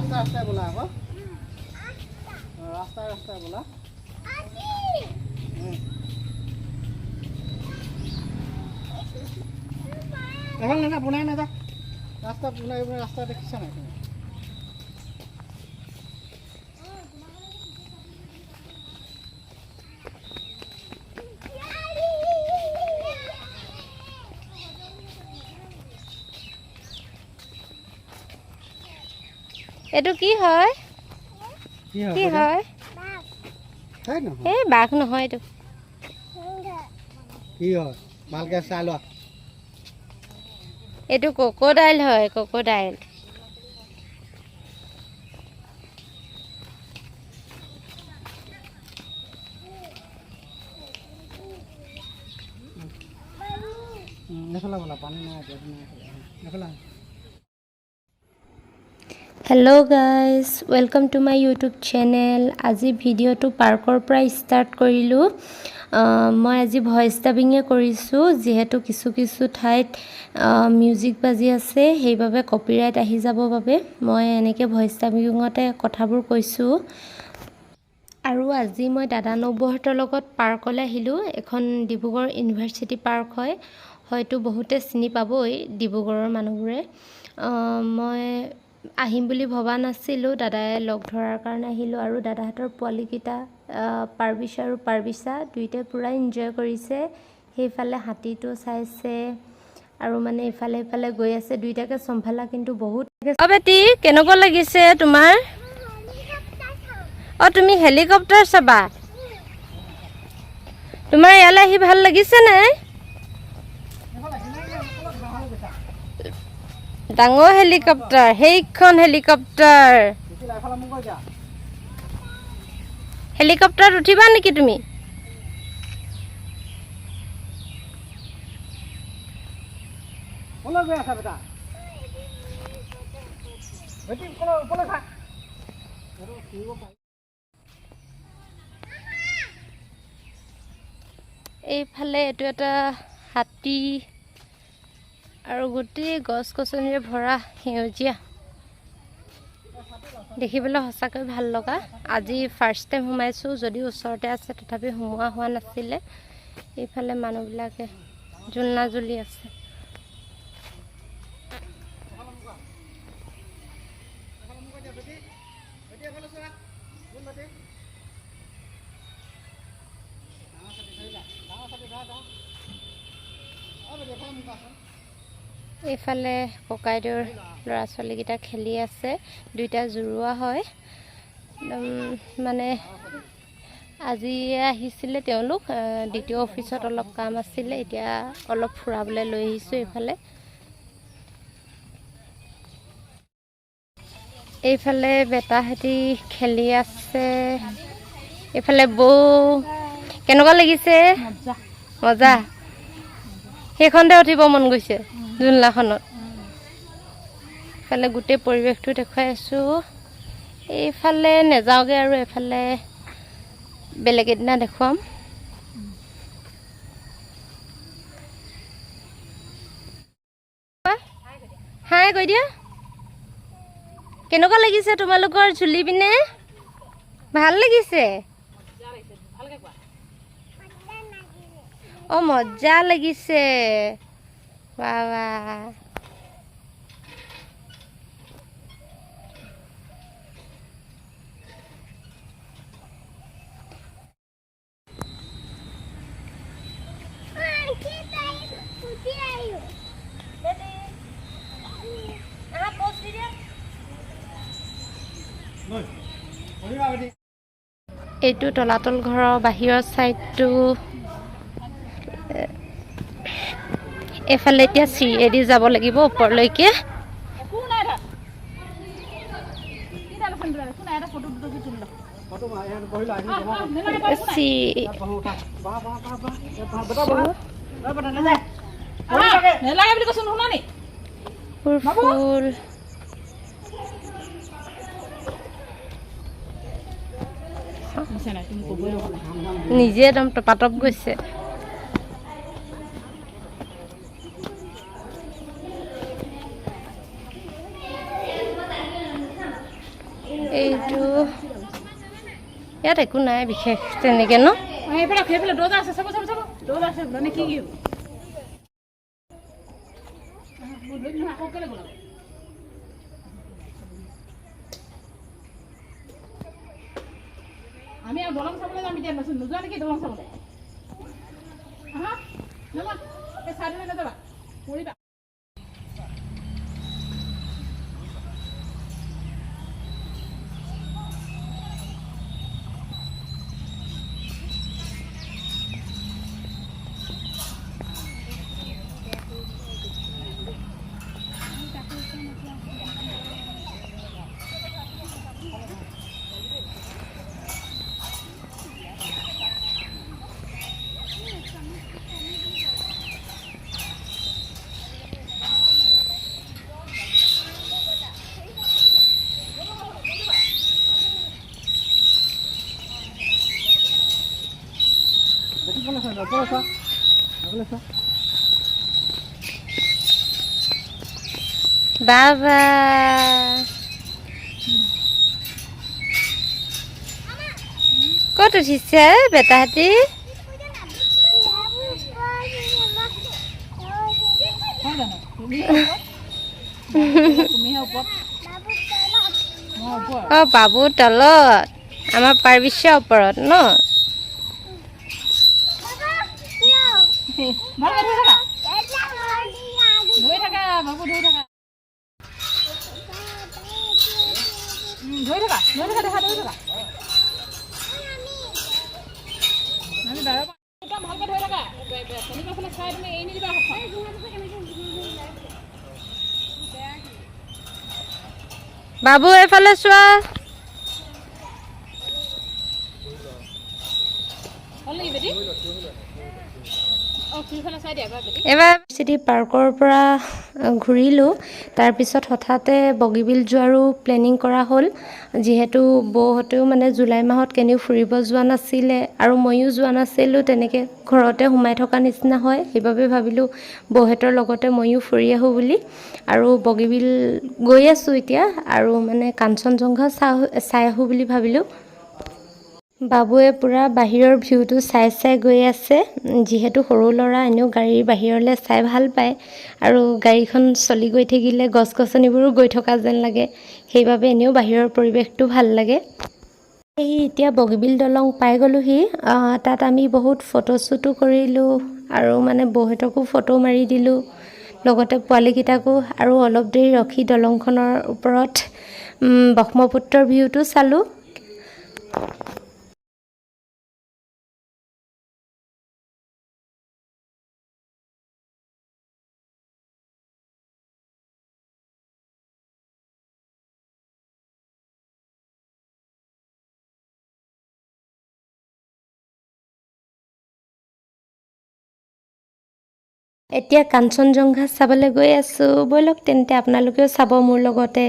रास्ता बोला अब रास्ता बोला এখন না বনাই না দা রাস্তা বনাই রাস্তা দেখিছ না তুমি এটো কি হয় কি হয় হয় না এই বাঘ নহয় এটো কি হয় ভালকে চাই ল এটো ক্ৰকডাইল হয় ক্ৰকডাইল নেখলা বলা পানী নাই নেখলা hello guys welcome to my YouTube channel আজি ভিডিওটো পাৰ্কৰ পৰা ষ্টাৰ্ট কৰিলো মই আজি ভয়েস ডাবিঙে কৰিছো যেহেতু কিছু ঠাইত মিউজিক বাজি আছে সেইভাবে কপিৰাইট আহি যাব বাবে মই এনেকে ভয়েস ডাবিঙতে কথাবোৰ কৈছো আৰু আজি মই দাদা নবহতৰ লগত পাৰ্কলৈ আহিলো এখন ডিব্ৰুগড় ইউনিভাৰ্চিটি পাৰ্ক হয় হয়তো বহুতে চিনি পাবই ডিব্ৰুগড়ৰ মানুহবোৰে মই আহিম বুলি ভবা নাছিলো দাদাই লগ ধৰাৰ কাৰণে আহিলো আৰু দাদাহঁতৰ পোৱালিকিটা পাৰবিশ আৰু পাৰবিশা দুইটাই পুৰা এনজয় কৰিছে সেইফালে হাতীটো চাইছে আৰু মানে ইফালে গৈ আছে দুইটাকে সম্ভালা কিন্তু বহুত অ বেটি কেনেকুৱা লাগিছে তোমাৰ অ তুমি হেলিকপ্টাৰ চাবা তোমাৰ ইয়ালৈ আহি ভাল লাগিছে নে ডাঙৰ হেলিকপ্টাৰ হেইখন হেলিকপ্টাৰ উঠিবা নেকি তুমি বলা বে আছে বেটা বেটি উপলে খা আৰু কিও পাই এইফালে এটো এটা হাতী আৰু গোটেই গছ-গছনিৰে ভৰা হেউজিয়া দেখিবলৈ সঁচাকৈ ভাল লগা আজি ফাৰ্ষ্ট টাইম সোমাইছো যদি ওচৰতে আছে তথাপি সোমোৱা হোৱা নাছিলে এইফালে মানুহবিলাকে জুলনা জুলি আছে এইফালে ককাইদেউৰ ল'ৰা ছোৱালীকেইটা খেলি আছে দুইটা জুৰুৱা হয় মানে আজি আহিছিলে তেওঁলোক দ্বিতীয় অফিচত অলপ কাম আছিলে এতিয়া অলপ ফুৰাবলৈ লৈ আহিছো এইফালে বেটাহেতি খেলি আছে এইফালে বৌ কেনেকুৱা লাগিছে মজা সেইখনতে উঠিব মন গৈছে জুলনাখনত ইফালে গোটেই পৰিৱেশটো দেখাই আছো এইফালে নেযাওগে আৰু এফালে বেলেগ এদিনা দেখুৱাম হাই কৈ দিয়া কেনেকুৱা লাগিছে তোমালোকৰ ঝুলি পিনে ভাল লাগিছে অ মজা লাগিছে বাবা এইটো তলাতল ঘৰৰ বাহিৰৰ সাইডটো এফালে এতিয়া চিৰিয়েদি যাব লাগিব ওপৰলৈকে ফুল নিজে একদম টপাটপ গৈছে এইটো ইয়াত একো নাই বিশেষ তেনেকৈ ন এইফালে দৌজা আছে চাব দৌজা আছে মানে কি আমি আৰু দলং চাবলৈ যাম এতিয়া নোযোৱা নেকি দলং চাবলৈ এই চাইডলৈ নাযাবা মৰিবা বাবা ক'ত উঠিছে বেটাহঁতি অঁ বাবু তলত আমাৰ পাৰ্বিশ্বৰ ওপৰত ন বাবু এইফালে চোৱা এবাৰ চিটি পাৰ্কৰ পৰা ঘূৰিলোঁ তাৰপিছত হঠাতে বগীবিল যোৱাৰো প্লেনিং কৰা হ'ল যিহেতু বৌহঁতেও মানে জুলাই মাহত কেনিও ফুৰিব যোৱা নাছিলে আৰু ময়ো যোৱা নাছিলোঁ তেনেকৈ ঘৰতে সোমাই থকা নিচিনা হয় সেইবাবে ভাবিলোঁ বৌহঁতৰ লগতে ময়ো ফুৰি আহোঁ বুলি আৰু বগীবিল গৈ আছোঁ এতিয়া আৰু মানে কাঞ্চনজংঘা চাই আহোঁ বুলি ভাবিলোঁ বাবুৱে পূৰা বাহিৰৰ ভিউটো চাই গৈ আছে যিহেতু সৰু ল'ৰা এনেও গাড়ীৰ বাহিৰলৈ চাই ভাল পায় আৰু গাড়ীখন চলি গৈ থাকিলে গছ গছনিবোৰো গৈ থকা যেন লাগে সেইবাবে এনেও বাহিৰৰ পৰিৱেশটো ভাল লাগে এই এতিয়া বগীবিল দলং পাই গ'লোহি তাত আমি বহুত ফটোশ্বুটো কৰিলোঁ আৰু মানে বৌহঁতকো ফটো মাৰি দিলোঁ লগতে পোৱালীকেইটাকো আৰু অলপ দেৰি ৰখি দলংখনৰ ওপৰত ব্ৰহ্মপুত্ৰৰ ভিউটো চালোঁ এতিয়া কাঞ্চনজংঘা চাবলৈ গৈ আছোঁ ব'লক তেন্তে আপোনালোকেও চাব মোৰ লগতে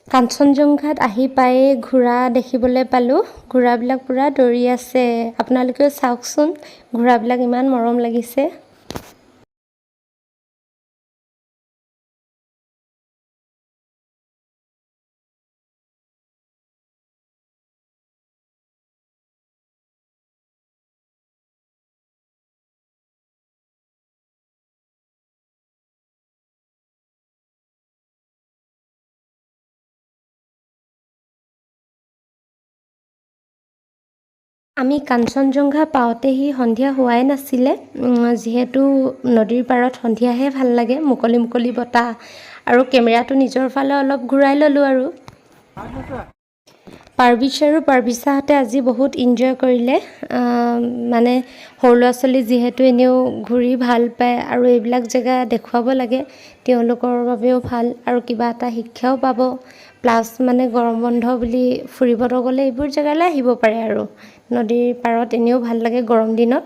কাঞ্চনজংঘাত আহি পায়ে ঘোঁৰা দেখিবলৈ পালোঁ ঘোঁৰাবিলাক পূৰা দৌৰি আছে আপোনালোকেও চাওকচোন ঘোঁৰাবিলাক ইমান মৰম লাগিছে আমি কাঞ্চনজংঘা পাওঁতেহি সন্ধিয়া হোৱাই নাছিলে যিহেতু নদীৰ পাৰত সন্ধিয়াহে ভাল লাগে মুকলি মুকলি বতাহ আৰু কেমেৰাটো নিজৰ ফালে অলপ ঘূৰাই ল'লোঁ আৰু পাৰ্বিছ আৰু পাৰ্বিছাহঁতে আজি বহুত এনজয় কৰিলে মানে সৰু ল'ৰা ছোৱালী যিহেতু এনেও ঘূৰি ভাল পায় আৰু এইবিলাক জেগা দেখুৱাব লাগে তেওঁলোকৰ বাবেও ভাল আৰু কিবা এটা শিক্ষাও পাব প্লাছ মানে গৰম বন্ধ বুলি ফুৰিবলৈ গ'লে এইবোৰ জেগালৈ আহিব পাৰে আৰু নদীৰ পাৰত এনেও ভাল লাগে গৰম দিনত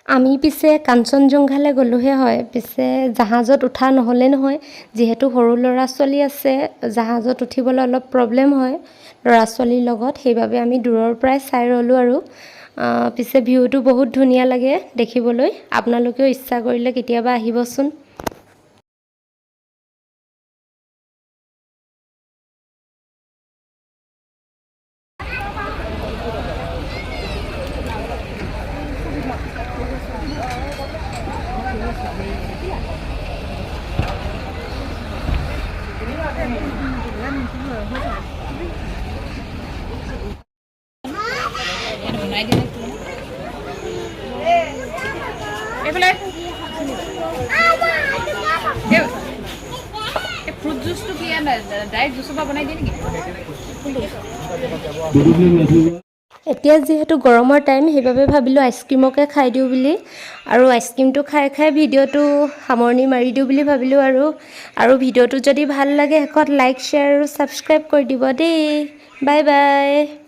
আমি পিছে কাঞ্চনজংঘালৈ গ'লোহে হয় পিছে জাহাজত উঠা নহ'লে নহয় যিহেতু সৰু ল'ৰা ছোৱালী আছে জাহাজত উঠিবলৈ অলপ প্ৰব্লেম হয় ল'ৰা ছোৱালীৰ লগত সেইবাবে আমি দূৰৰ পৰাই চাই ৰ'লোঁ আৰু পিছে ভিউটো বহুত ধুনীয়া লাগে দেখিবলৈ আপোনালোকেও ইচ্ছা কৰিলে কেতিয়াবা আহিবচোন फ्रूट जूस तो किया ना डायरेक्ट जूस पर बनाई देंगे এতিয়া যেহেতু গৰমৰ টাইম সেইবাবে ভাবিলোঁ আইচক্ৰীমকে খাই দিওঁ বুলি আৰু আইচক্ৰীমটো খাই খাই ভিডিঅ'টো সামৰণি মাৰি দিওঁ বুলি ভাবিলোঁ আৰু ভিডিঅ'টো যদি ভাল লাগে শেষত লাইক শ্বেয়াৰ আৰু ছাবস্ক্ৰাইব কৰি দিব দেই বাই বাই